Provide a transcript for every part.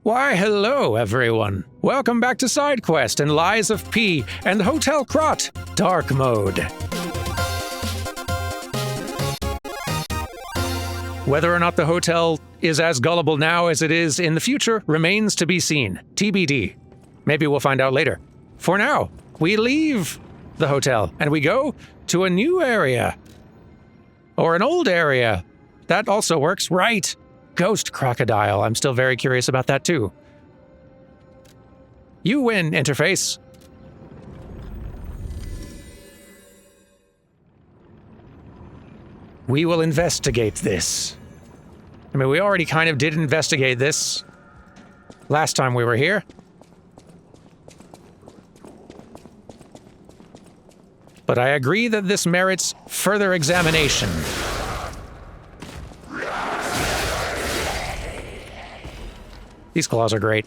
Why, hello, everyone. Welcome back to Side Quest and Lies of P and Hotel Krot, Dark Mode. Whether or not the hotel is as gullible now as it is in the future remains to be seen. TBD. Maybe we'll find out later. For now, we leave the hotel and we go to a new area. Or an old area. That also works, right? Ghost crocodile. I'm still very curious about that too. You win, interface. We will investigate this. I mean, we already kind of did investigate this last time we were here. But I agree that this merits further examination. These claws are great.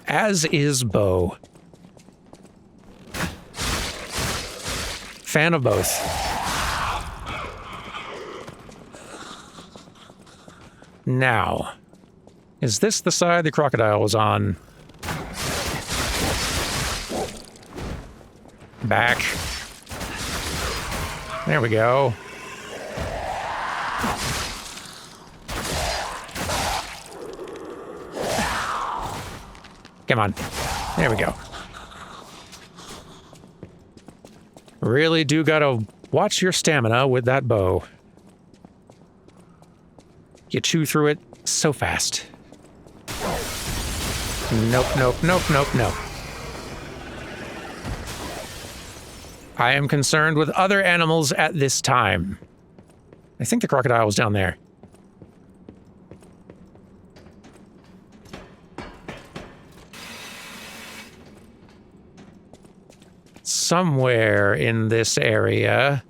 As is Bo. Fan of both. Now, is this the side the crocodile was on? Back. There we go. Come on. There we go. Really do gotta watch your stamina with that bow. You chew through it so fast. Nope, nope, nope, nope, nope. I am concerned with other animals at this time. I think the crocodile was down there. Somewhere in this area.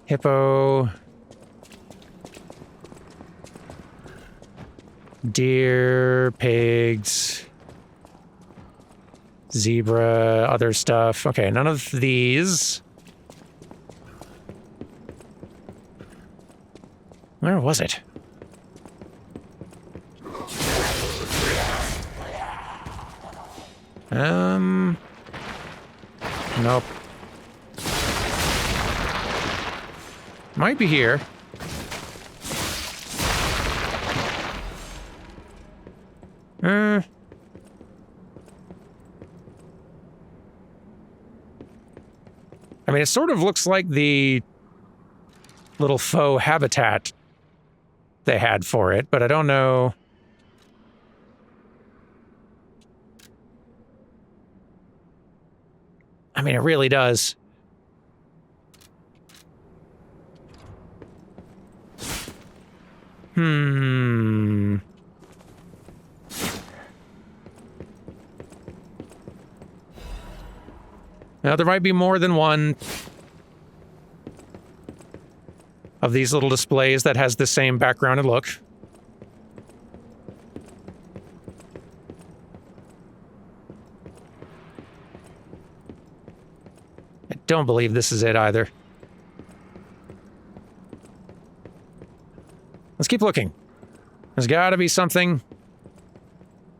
Hippo. Deer, pigs. Zebra, other stuff. Okay, none of these. Where was it? Nope. Might be here. I mean, it sort of looks like the little faux habitat they had for it, but I don't know. I mean, it really does. Now, there might be more than one of these little displays that has the same background and look. I don't believe this is it either. Let's keep looking. There's gotta be something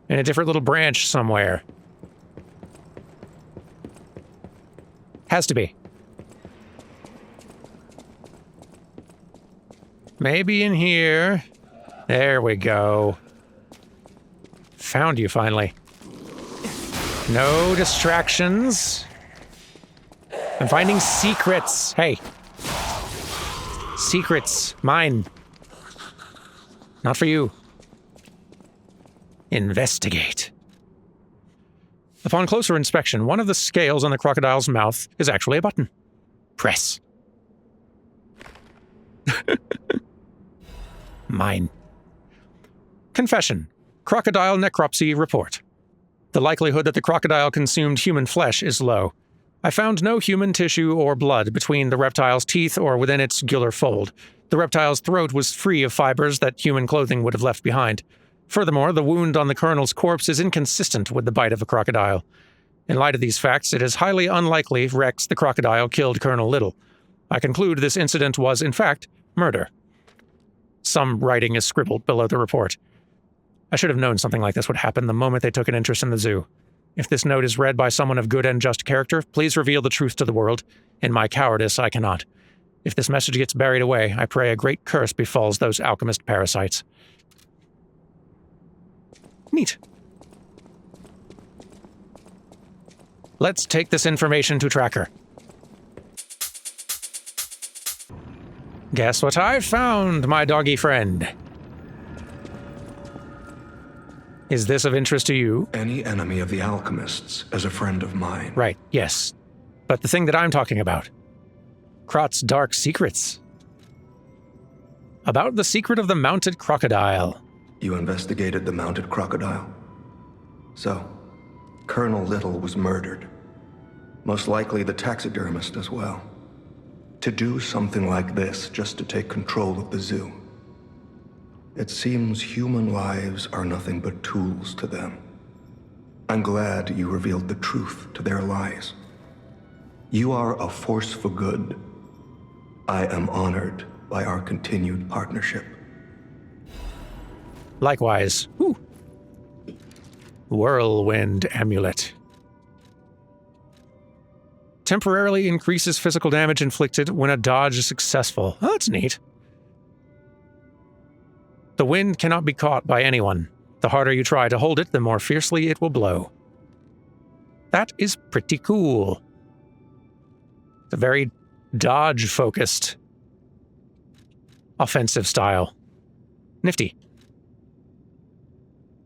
in a different little branch somewhere. Has to be. Maybe in here. There we go. Found you finally. No distractions. I'm finding secrets. Hey. Secrets. Mine. Not for you. Investigate. Upon closer inspection, one of the scales on the crocodile's mouth is actually a button. Press. Mine. Confession. Crocodile necropsy report. The likelihood that the crocodile consumed human flesh is low. I found no human tissue or blood between the reptile's teeth or within its gular fold. The reptile's throat was free of fibers that human clothing would have left behind. Furthermore, the wound on the colonel's corpse is inconsistent with the bite of a crocodile. In light of these facts, it is highly unlikely Rex the crocodile killed Colonel Little. I conclude this incident was, in fact, murder. Some writing is scribbled below the report. I should have known something like this would happen the moment they took an interest in the zoo. If this note is read by someone of good and just character, please reveal the truth to the world. In my cowardice, I cannot. If this message gets buried away, I pray a great curse befalls those alchemist parasites. Neat. Let's take this information to Tracker. Guess what I found, my doggy friend? Is this of interest to you? Any enemy of the alchemists is a friend of mine. Right, yes. But the thing that I'm talking about. Krot's dark secrets. About the secret of the mounted crocodile. You investigated the mounted crocodile? So, Colonel Little was murdered. Most likely the taxidermist as well. To do something like this just to take control of the zoo. It seems human lives are nothing but tools to them. I'm glad you revealed the truth to their lies. You are a force for good. I am honored by our continued partnership. Likewise. Whew. Whirlwind amulet. Temporarily increases physical damage inflicted when a dodge is successful. Oh, that's neat. The wind cannot be caught by anyone. The harder you try to hold it, the more fiercely it will blow. That is pretty cool. It's a very dodge-focused offensive style. Nifty.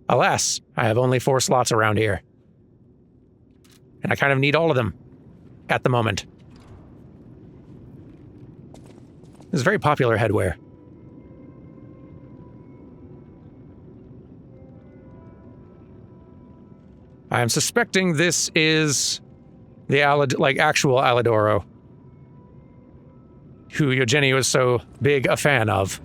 Alas, I have only 4 slots around here. And I kind of need all of them at the moment. This is very popular headwear. I am suspecting this is the actual Alidoro, who Eugenio is so big a fan of.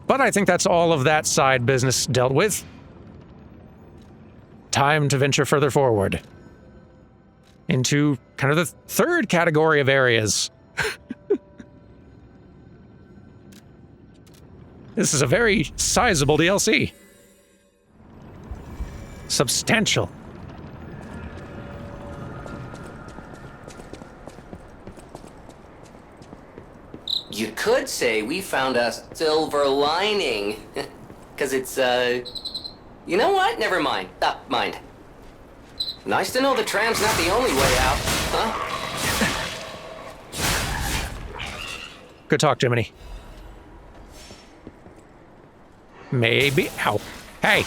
But I think that's all of that side business dealt with. Time to venture further forward into kind of the third category of areas. This is a very sizable DLC. Substantial. You could say we found a silver lining. Because it's, You know what? Never mind. Mind. Nice to know the tram's not the only way out, huh? Good talk, Jiminy. Maybe. Ow. Hey!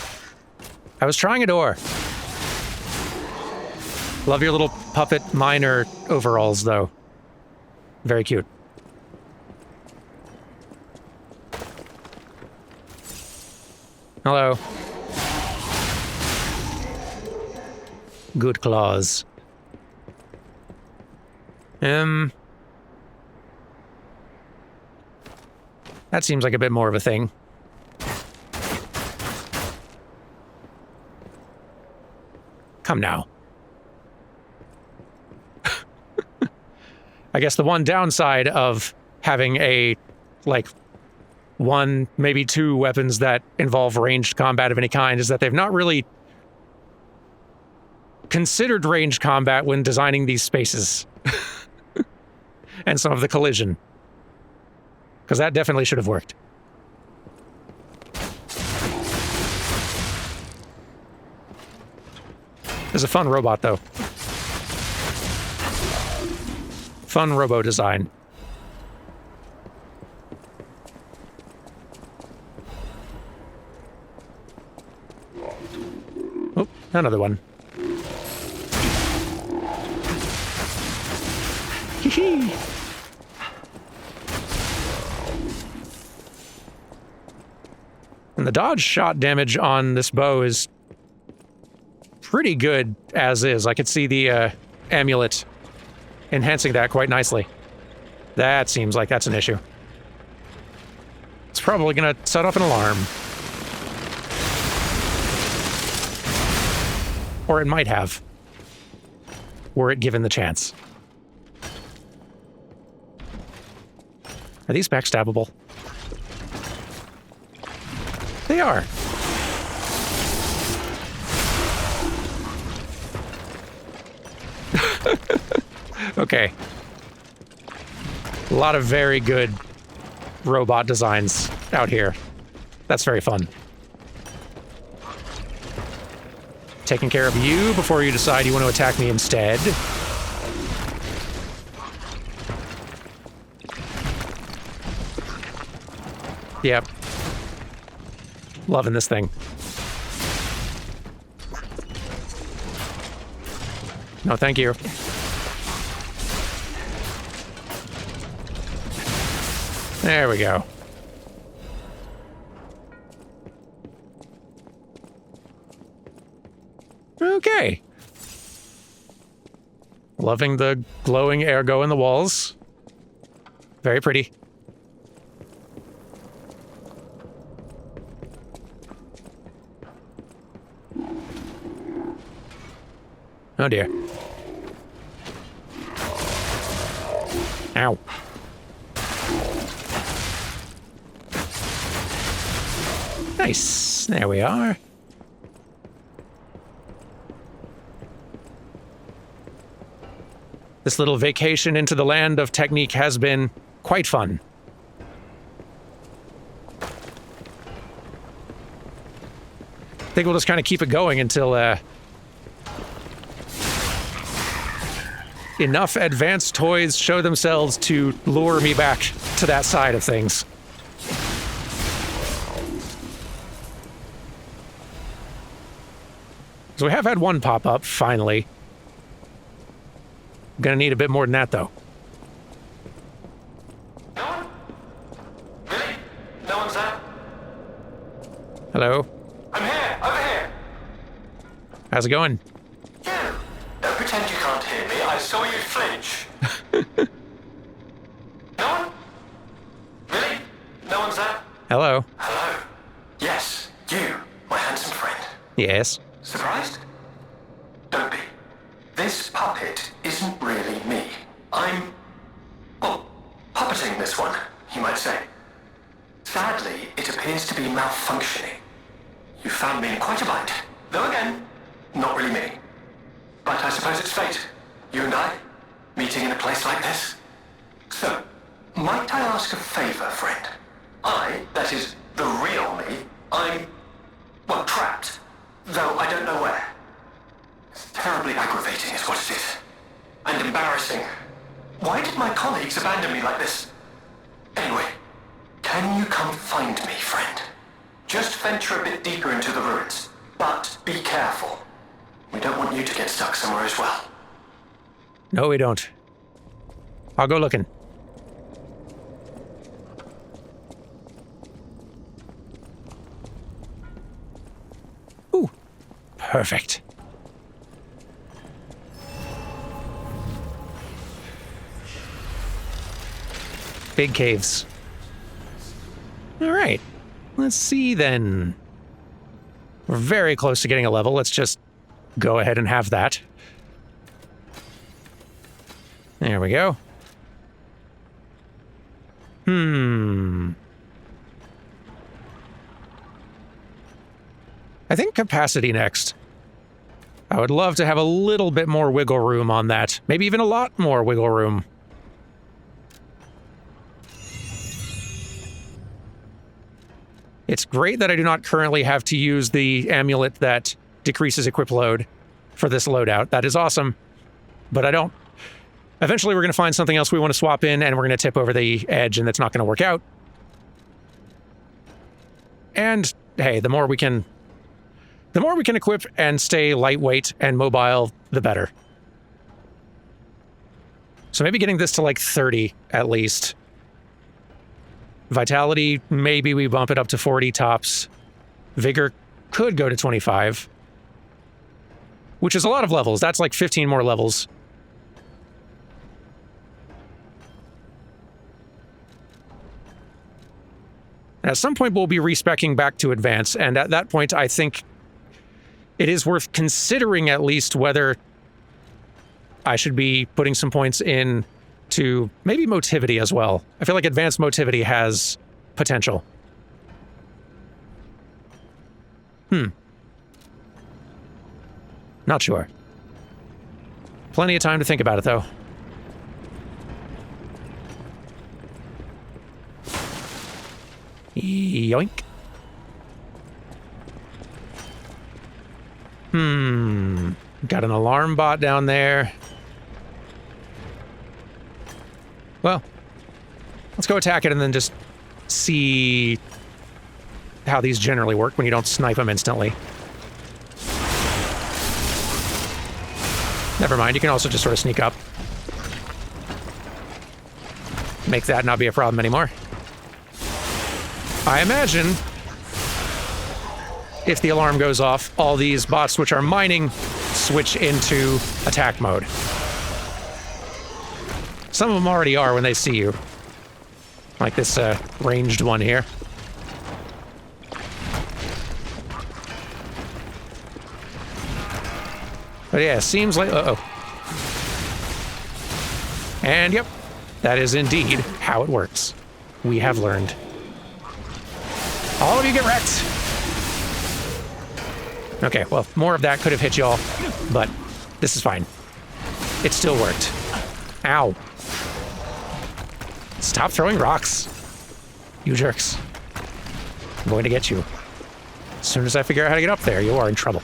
I was trying a door. Love your little puppet miner overalls, though. Very cute. Hello. Good claws. That seems like a bit more of a thing. Come now. I guess the one downside of having a, like, 1, maybe 2 weapons that involve ranged combat of any kind is that they've not really considered ranged combat when designing these spaces. And some of the collision. Because that definitely should have worked. It's a fun robot, though. Fun robo design. Oh, another one. Hee-hee. And the dodge shot damage on this bow is pretty good as is. I could see the amulet enhancing that quite nicely. That seems like that's an issue. It's probably gonna set off an alarm. Or it might have, were it given the chance. Are these backstabbable? They are. Okay. A lot of very good robot designs out here. That's very fun. Taking care of you before you decide you want to attack me instead. Yep. Loving this thing. No, thank you. There we go. Okay. Loving the glowing ergo in the walls. Very pretty. Oh dear. Ow. Nice. There we are. This little vacation into the land of technique has been quite fun. I think we'll just kind of keep it going until enough advanced toys show themselves to lure me back to that side of things. So we have had one pop up, finally. Gonna need a bit more than that, though. No one? Really? No one's there? Hello? I'm here, over here. How's it going? You. Don't pretend you can't hear me. I saw you flinch. No one? Really? No one's there? Hello? Hello. Yes, you, my handsome friend. Yes? Surprised? Don't be. This puppet isn't really me. I'm, well, puppeting this one, you might say. Sadly, it appears to be malfunctioning. You found me in quite a bind. Though again, not really me. But I suppose it's fate. You and I, meeting in a place like this. So, might I ask a favor, friend? That is, the real me, I'm, well, trapped. Though I don't know where. It's terribly aggravating is what it is. And embarrassing. Why did my colleagues abandon me like this? Anyway, can you come find me, friend? Just venture a bit deeper into the ruins. But be careful. We don't want you to get stuck somewhere as well. No, we don't. I'll go looking. Ooh, perfect. Big caves. All right, let's see then. We're very close to getting a level. Let's just go ahead and have that. There we go. I think capacity next. I would love to have a little bit more wiggle room on that. Maybe even a lot more wiggle room. It's great that I do not currently have to use the amulet that decreases equip load for this loadout. That is awesome. But I don't... Eventually we're going to find something else we want to swap in, and we're going to tip over the edge, and that's not going to work out. And, hey, the more we can equip and stay lightweight and mobile, the better. So maybe getting this to like 30 at least. Vitality, maybe we bump it up to 40 tops. Vigor could go to 25. Which is a lot of levels. That's like 15 more levels. And at some point, we'll be respeccing back to advanced, and at that point, I think it is worth considering at least whether I should be putting some points in to maybe motivity as well. I feel like advanced motivity has potential. Not sure. Plenty of time to think about it, though. Yoink. Got an alarm bot down there. Well, let's go attack it and then just see how these generally work when you don't snipe them instantly. Never mind, you can also just sort of sneak up. Make that not be a problem anymore. I imagine if the alarm goes off, all these bots which are mining switch into attack mode. Some of them already are when they see you. Like this ranged one here. But yeah, seems like... Uh-oh. And yep, that is indeed how it works. We have learned. All of you get wrecked! Okay, well, more of that could have hit y'all, but this is fine. It still worked. Ow. Stop throwing rocks. You jerks. I'm going to get you. As soon as I figure out how to get up there, you are in trouble.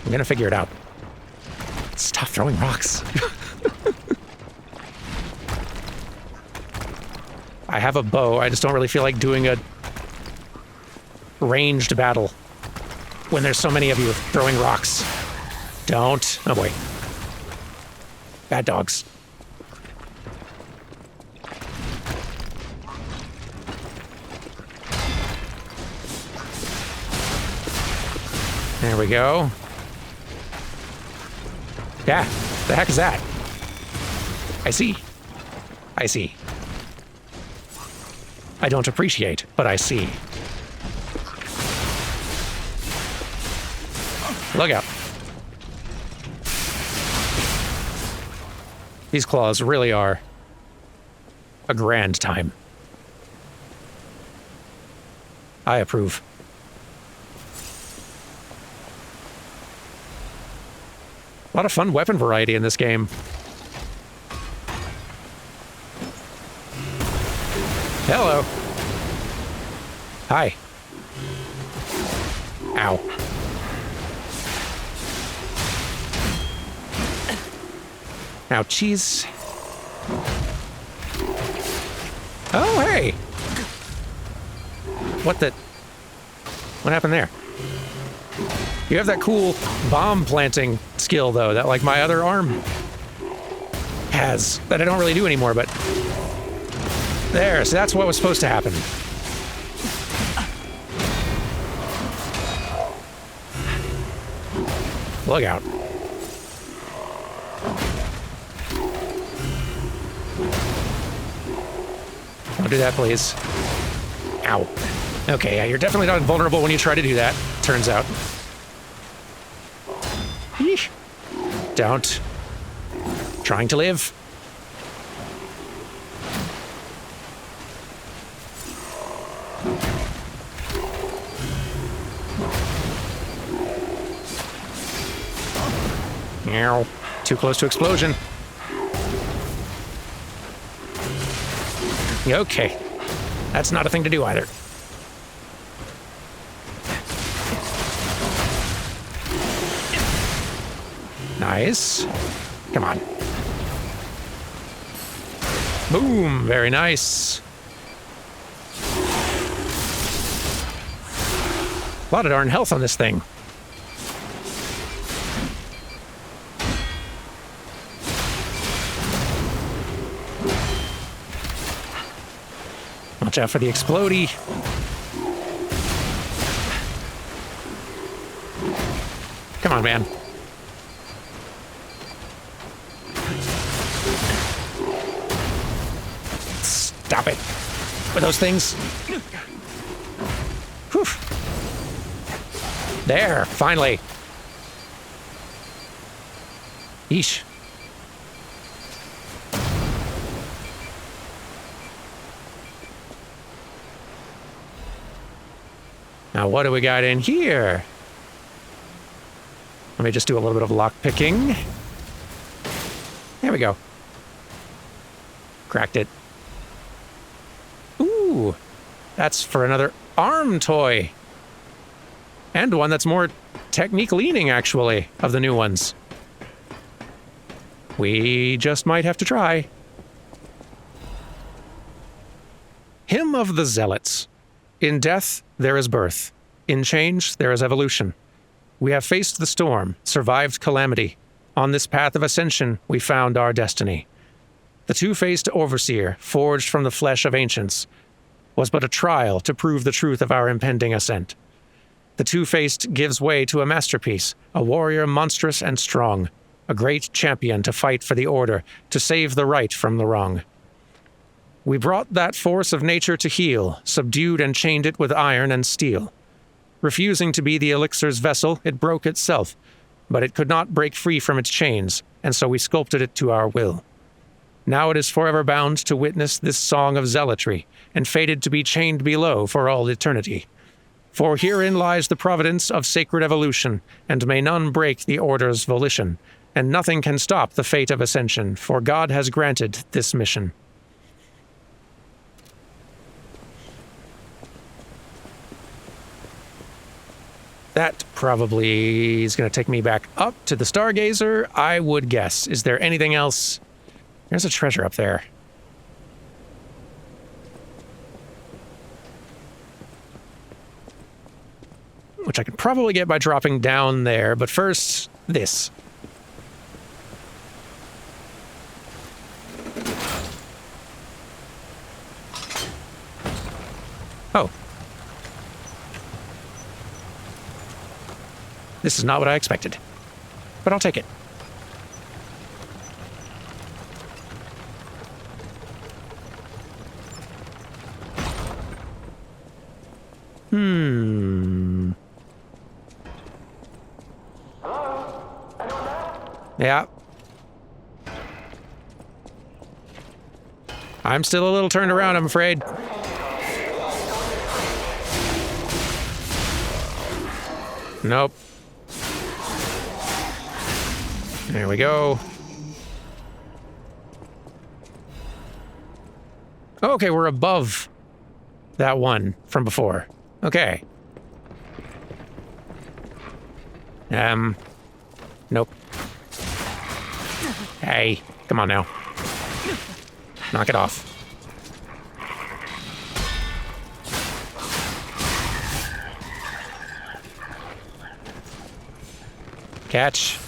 I'm gonna figure it out. Stop throwing rocks. I have a bow, I just don't really feel like doing a ranged battle when there's so many of you throwing rocks. Don't. Oh boy. Bad dogs. There we go. Yeah, the heck is that? I see. I see. I don't appreciate, but I see. Look out. These claws really are a grand time. I approve. A lot of fun weapon variety in this game. Hello. Hi. Ow. Ouchies. Oh, hey. What the... What happened there? You have that cool bomb planting skill, though, that, like, my other arm has, that I don't really do anymore, but... There, so that's what was supposed to happen. Look out. Don't do that, please. Ow. Okay, yeah, you're definitely not invulnerable when you try to do that, turns out. Yeesh. Don't. Trying to live. Ow. Too close to explosion. Okay. That's not a thing to do either. Nice. Come on. Boom. Very nice. A lot of darn health on this thing. Watch out for the explodey. Come on, man. Stop with those things. Whew. There, finally. Yeesh. Now, what do we got in here? Let me just do a little bit of lock picking. There we go. Cracked it. Ooh, that's for another arm toy. And one that's more technique leaning, actually, of the new ones. We just might have to try. Hymn of the Zealots. In death, there is birth. In change, there is evolution. We have faced the storm, survived calamity. On this path of ascension, we found our destiny. The two-faced overseer, forged from the flesh of ancients, was but a trial to prove the truth of our impending ascent. The two-faced gives way to a masterpiece, a warrior monstrous and strong, a great champion to fight for the order, to save the right from the wrong. We brought that force of nature to heal, subdued and chained it with iron and steel. Refusing to be the elixir's vessel, it broke itself, but it could not break free from its chains, and so we sculpted it to our will. Now it is forever bound to witness this song of zealotry, and fated to be chained below for all eternity. For herein lies the providence of sacred evolution, and may none break the order's volition, and nothing can stop the fate of ascension, for God has granted this mission. That probably is going to take me back up to the Stargazer, I would guess. Is there anything else? There's a treasure up there. Which I could probably get by dropping down there, but first, this. Oh. This is not what I expected, but I'll take it. Yeah. I'm still a little turned around, I'm afraid. Nope. There we go. Okay, we're above that one from before. Okay. Nope. Hey, come on now. Knock it off. Catch.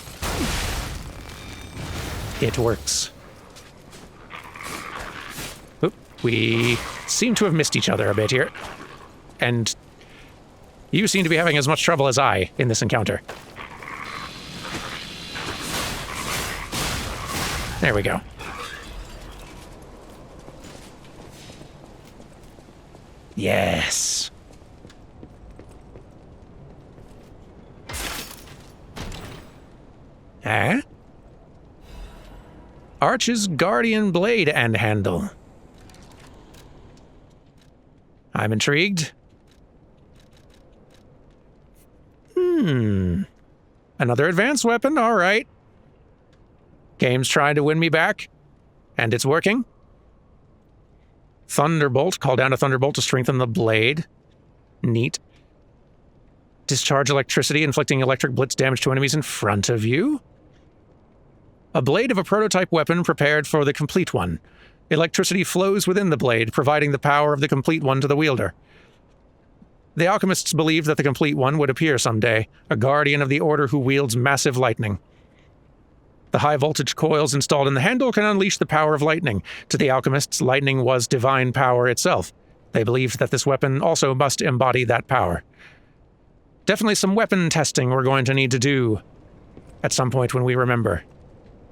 It works. Oop, we seem to have missed each other a bit here. And you seem to be having as much trouble as I in this encounter. There we go. Yes. Huh? Arch's Guardian Blade and Handle. I'm intrigued. Another advanced weapon, all right. Game's trying to win me back, and it's working. Thunderbolt. Call down a Thunderbolt to strengthen the blade. Neat. Discharge electricity, inflicting electric blitz damage to enemies in front of you. A blade of a prototype weapon prepared for the complete one. Electricity flows within the blade, providing the power of the complete one to the wielder. The alchemists believed that the complete one would appear someday, a guardian of the order who wields massive lightning. The high-voltage coils installed in the handle can unleash the power of lightning. To the alchemists, lightning was divine power itself. They believed that this weapon also must embody that power. Definitely some weapon testing we're going to need to do at some point when we remember.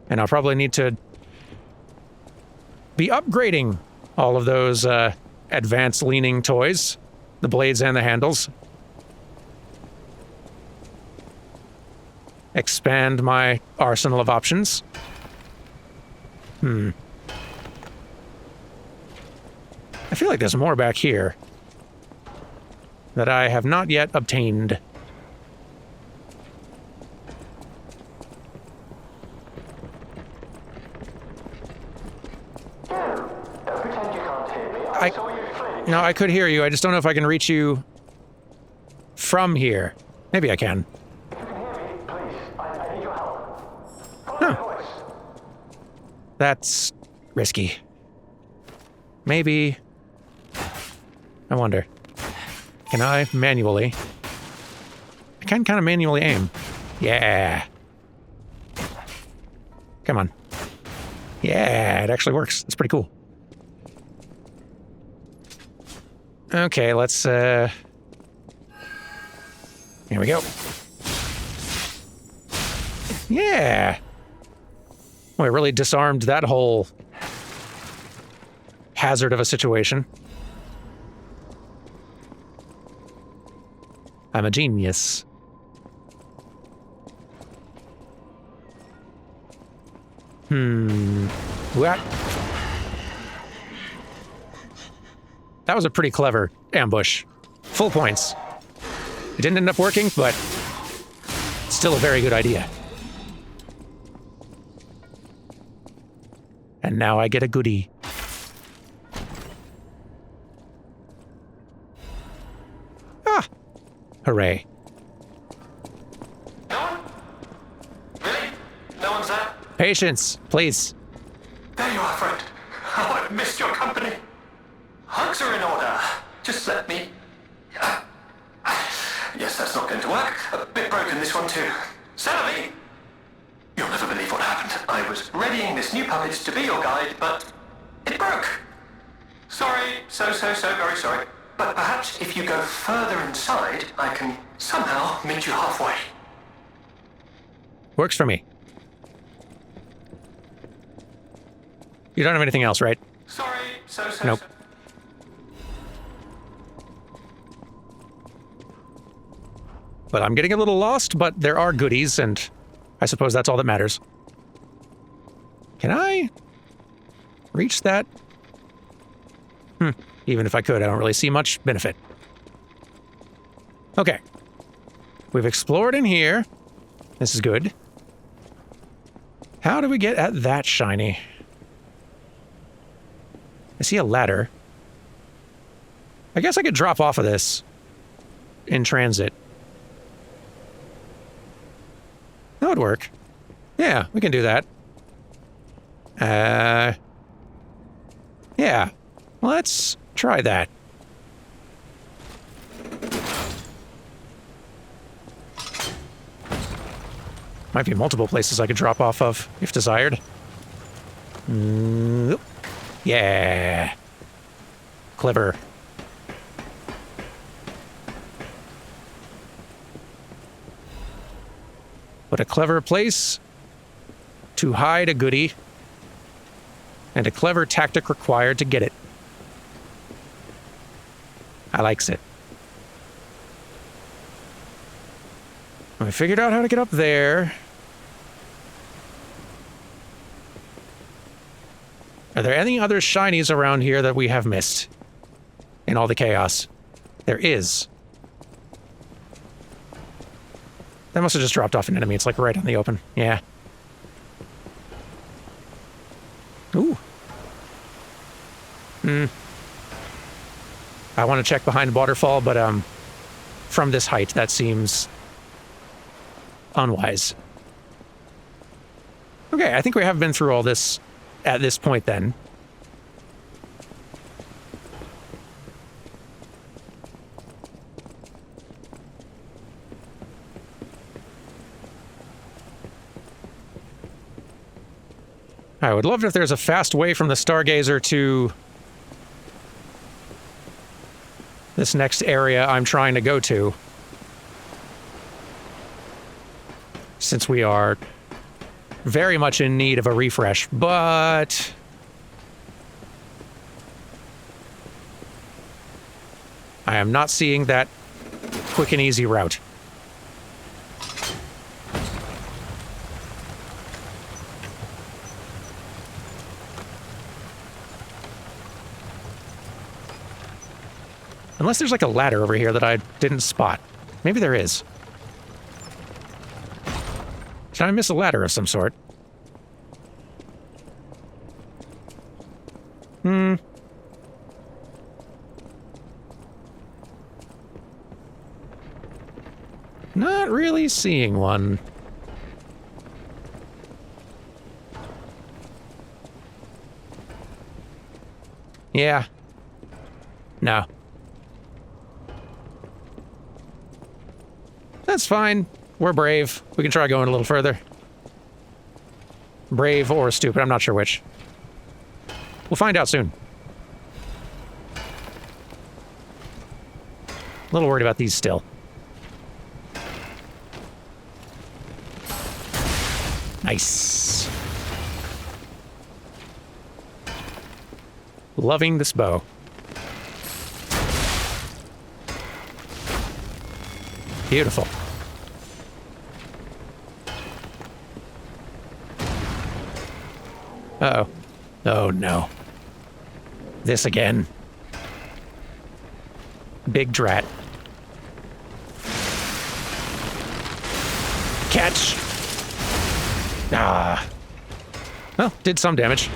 And I'll probably need to be upgrading all of those advanced-leaning toys. The blades and the handles. Expand my arsenal of options. I feel like there's more back here that I have not yet obtained. Don't pretend you can't hear me. I saw you clearly. No, I could hear you. I just don't know if I can reach you from here. Maybe I can. If you can hear me, please, I need your help. Follow Huh. my voice. That's risky. Maybe. I wonder. Can I manually? I can kind of manually aim. Yeah. Come on. Yeah, it actually works. It's pretty cool. Okay, let's, here we go. Yeah. Well, it really disarmed that whole hazard of a situation. I'm a genius. What? That was a pretty clever ambush. Full points. It didn't end up working, but still a very good idea. And now I get a goodie. Ah! Hooray. No one? Really? No one's there? Patience, please. There you are, friend. Oh, I've missed your company. Hugs are in order. Just let me... Yes, that's not going to work. A bit broken, this one too. Sally! You'll never believe what happened. I was readying this new puppet to be your guide, but it broke. Sorry, so very sorry. But perhaps if you go further inside, I can somehow meet you halfway. Works for me. You don't have anything else, right? Sorry, Nope. But I'm getting a little lost, but there are goodies, and I suppose that's all that matters. Can I reach that? Even if I could, I don't really see much benefit. Okay. We've explored in here. This is good. How do we get at that shiny? I see a ladder. I guess I could drop off of this in transit. That would work. Yeah, we can do that. Yeah. Let's try that. Might be multiple places I could drop off of, if desired. Yeah. Clever. What a clever place to hide a goodie, and a clever tactic required to get it. I likes it. I figured out how to get up there. Are there any other shinies around here that we have missed in all the chaos? There is. That must have just dropped off an enemy. It's like right on the open. Yeah. Ooh. I want to check behind Waterfall, but from this height, that seems unwise. Okay, I think we have been through all this at this point then. I would love it if there's a fast way from the Stargazer to this next area I'm trying to go to, since we are very much in need of a refresh, but I am not seeing that quick and easy route. Unless there's like a ladder over here that I didn't spot. Maybe there is. Did I miss a ladder of some sort? Not really seeing one. Yeah. No. That's fine. We're brave. We can try going a little further. Brave or stupid, I'm not sure which. We'll find out soon. A little worried about these still. Nice. Loving this bow. Beautiful. Uh-oh. Oh, no. This again. Big drat. Catch! Ah. Well, did some damage.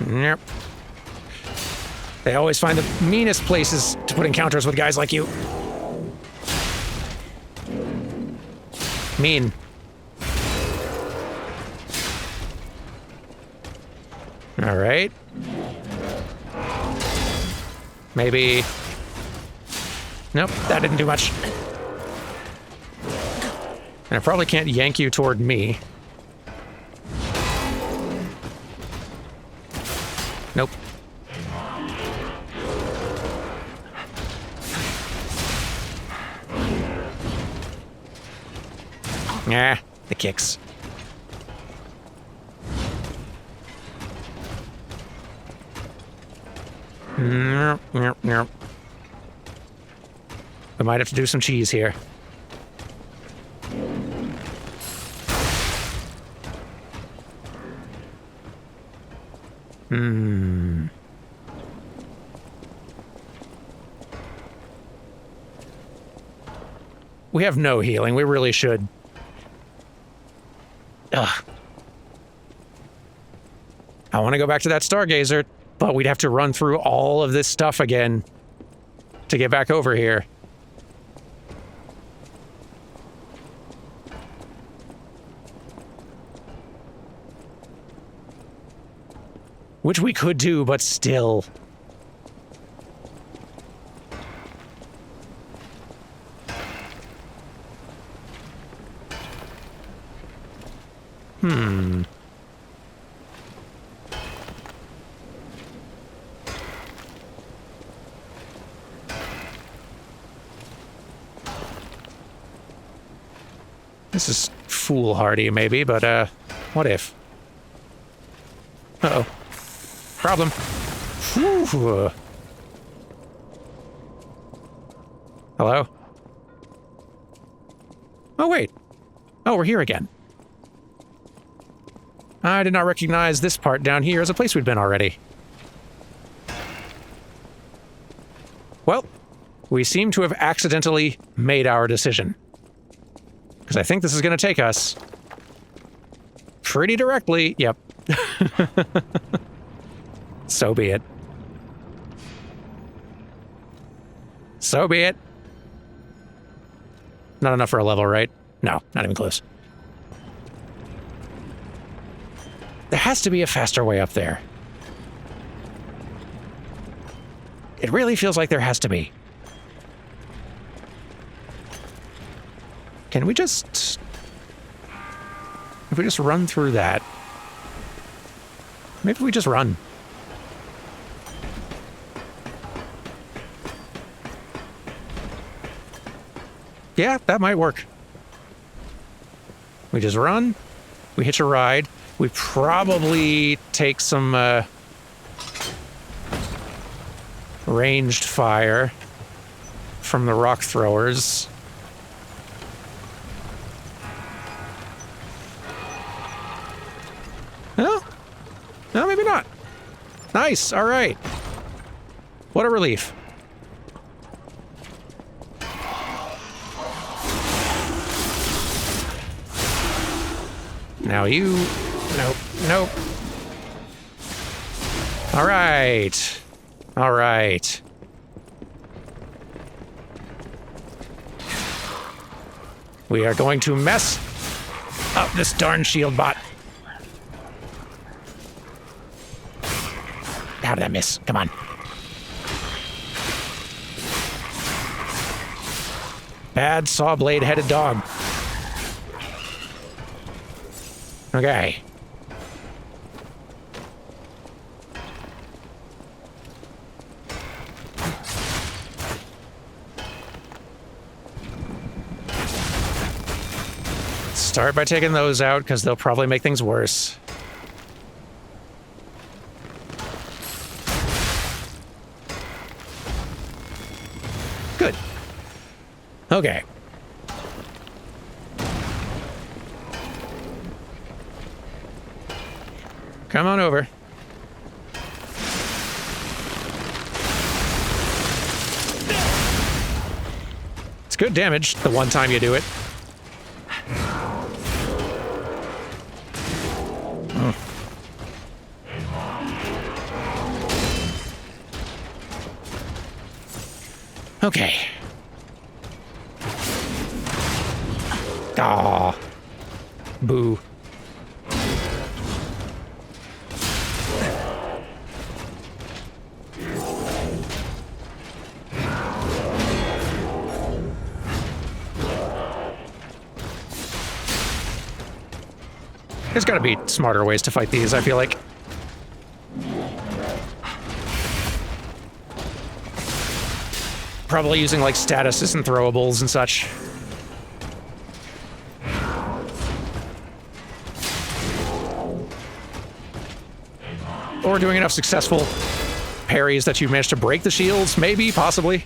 Yep. They always find the meanest places to put encounters with guys like you. Mean. All right. Maybe. Nope, that didn't do much. And I probably can't yank you toward me. Nope. Nah, the kicks. Nope. I might have to do some cheese here. We have no healing. We really should. Ugh. I want to go back to that Stargazer, but we'd have to run through all of this stuff again to get back over here. Which we could do, but still. This is foolhardy, maybe, but, what if? Uh-oh. Problem. Whew. Hello? Oh, wait. Oh, we're here again. I did not recognize this part down here as a place we'd been already. Well, we seem to have accidentally made our decision. Because I think this is going to take us pretty directly. Yep. So be it. So be it. Not enough for a level, right? No, not even close. There has to be a faster way up there. It really feels like there has to be. Can we just... If we just run through that... Maybe we just run. Yeah, that might work. We just run. We hitch a ride. We probably take some ranged fire from the rock throwers. No? No, maybe not. Nice, all right. What a relief. Now you... Nope, nope. All right. All right. We are going to mess up this darn shield bot. How did I miss? Come on. Bad saw blade headed dog. Okay. Start by taking those out, because they'll probably make things worse. Good. Okay. Come on over. It's good damage the one time you do it. Okay. Aw. Boo. There's gotta be smarter ways to fight these, I feel like. Probably using like statuses and throwables and such. Or doing enough successful parries that you manage to break the shields, maybe, possibly.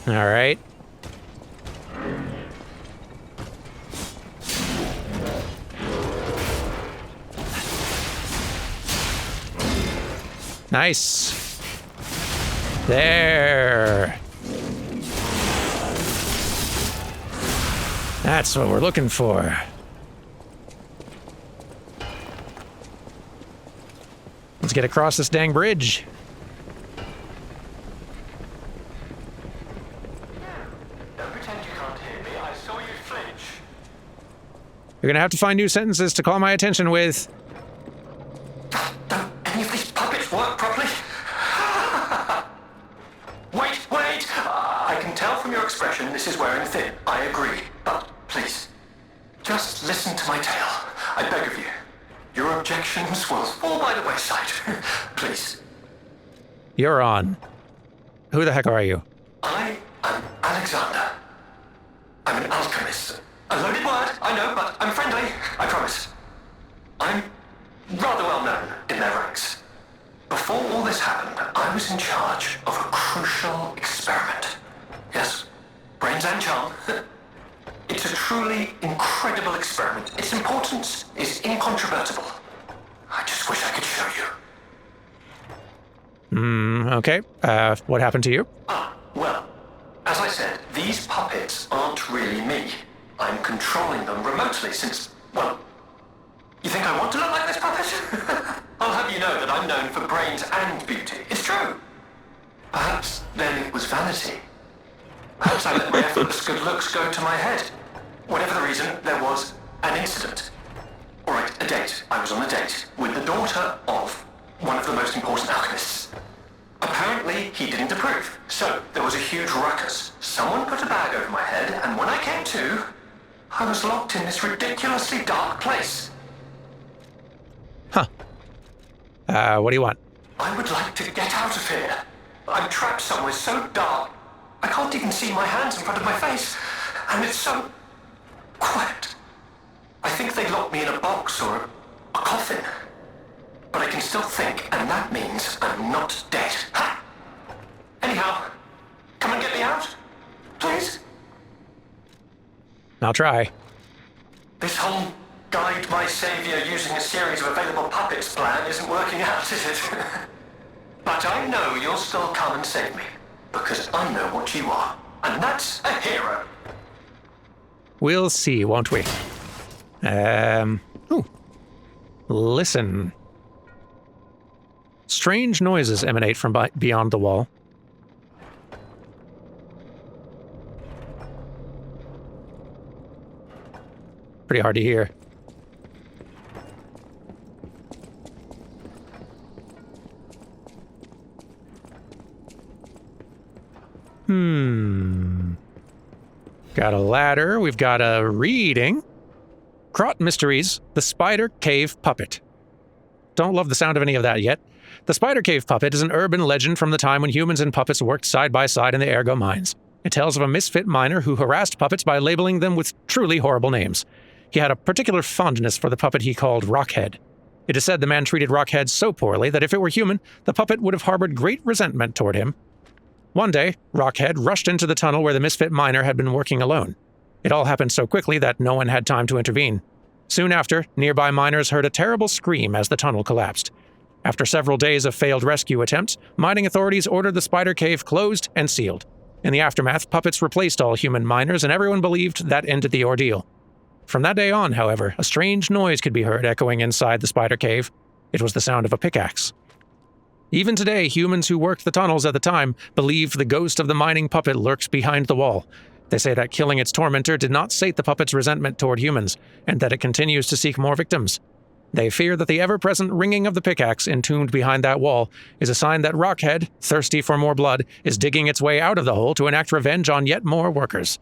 All right. Nice. There. That's what we're looking for. Let's get across this dang bridge. Don't pretend you can't hear me. I saw you flinch. You're gonna have to find new sentences to call my attention with. Don't any of these puppets work properly? Wait! I can tell from your expression this is wearing thin. I agree. But please, just listen to my tale. I beg of you. Your objections will fall by the wayside. Please. You're on. Who the heck are you? I am Alexander. I'm an alchemist. A loaded word, I know, but I'm friendly. I promise. I'm rather well known in their ranks. Before all this happened, I was in charge of a crucial experiment. Yes, brains and charm. It's a truly incredible experiment. Its importance is incontrovertible. I just wish I could show you. Okay. What happened to you? Well, as I said, these puppets aren't really me. I'm controlling them remotely since, well, you think I want to look like this puppet? I'll have you know that I'm known for brains and beauty. It's true. Perhaps then it was vanity. Perhaps I let my effortless good looks go to my head. Whatever the reason, there was an incident. All right, a date. I was on a date with the daughter of one of the most important alchemists. Apparently, he didn't approve. So, there was a huge ruckus. Someone put a bag over my head, and when I came to, I was locked in this ridiculously dark place. Huh. What do you want? I would like to get out of here. I'm trapped somewhere so dark, I can't even see my hands in front of my face. And it's so quiet. I think they locked me in a box or A coffin. But I can still think, and that means I'm not dead. Ha! Anyhow, come and get me out, please. I'll try. This whole guide my savior using a series of available puppets plan isn't working out, is it? But I know you'll still come and save me, because I know what you are, and that's a hero. We'll see, won't we? Ooh. Listen. Strange noises emanate from beyond the wall. Pretty hard to hear. Got a ladder. We've got a reading. Krot Mysteries, The Spider Cave Puppet. Don't love the sound of any of that yet. The Spider Cave Puppet is an urban legend from the time when humans and puppets worked side by side in the Ergo mines. It tells of a misfit miner who harassed puppets by labeling them with truly horrible names. He had a particular fondness for the puppet he called Rockhead. It is said the man treated Rockhead so poorly that if it were human, the puppet would have harbored great resentment toward him. One day, Rockhead rushed into the tunnel where the misfit miner had been working alone. It all happened so quickly that no one had time to intervene. Soon after, nearby miners heard a terrible scream as the tunnel collapsed. After several days of failed rescue attempts, mining authorities ordered the spider cave closed and sealed. In the aftermath, puppets replaced all human miners, and everyone believed that ended the ordeal. From that day on, however, a strange noise could be heard echoing inside the spider cave. It was the sound of a pickaxe. Even today, humans who worked the tunnels at the time believe the ghost of the mining puppet lurks behind the wall. They say that killing its tormentor did not sate the puppet's resentment toward humans, and that it continues to seek more victims. They fear that the ever-present ringing of the pickaxe entombed behind that wall is a sign that Rockhead, thirsty for more blood, is digging its way out of the hole to enact revenge on yet more workers.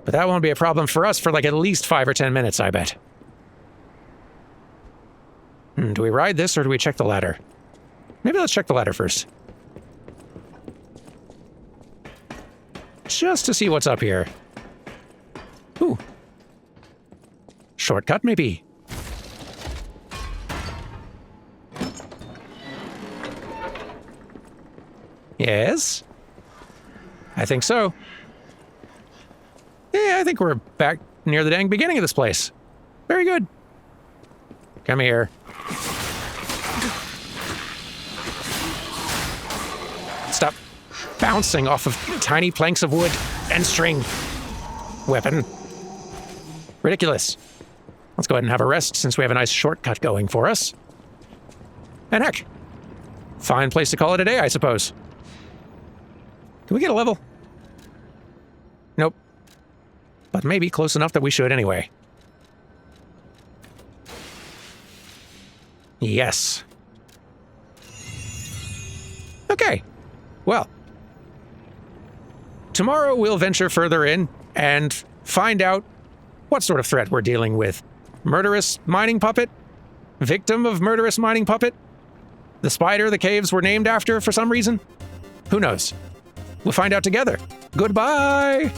But that won't be a problem for us for like at least 5 or 10 minutes, I bet. Do we ride this or do we check the ladder? Maybe let's check the ladder first. Just to see what's up here. Ooh. Shortcut, maybe. Yes? I think so. Yeah, I think we're back near the dang beginning of this place. Very good. Come here. Stop bouncing off of tiny planks of wood and string. Weapon. Ridiculous. Let's go ahead and have a rest since we have a nice shortcut going for us. And heck, fine place to call it a day, I suppose. Can we get a level? Nope. But maybe close enough that we should anyway. Yes. Okay. Well, tomorrow we'll venture further in and find out what sort of threat we're dealing with. Murderous mining puppet? Victim of murderous mining puppet? The spider the caves were named after for some reason? Who knows? We'll find out together. Goodbye!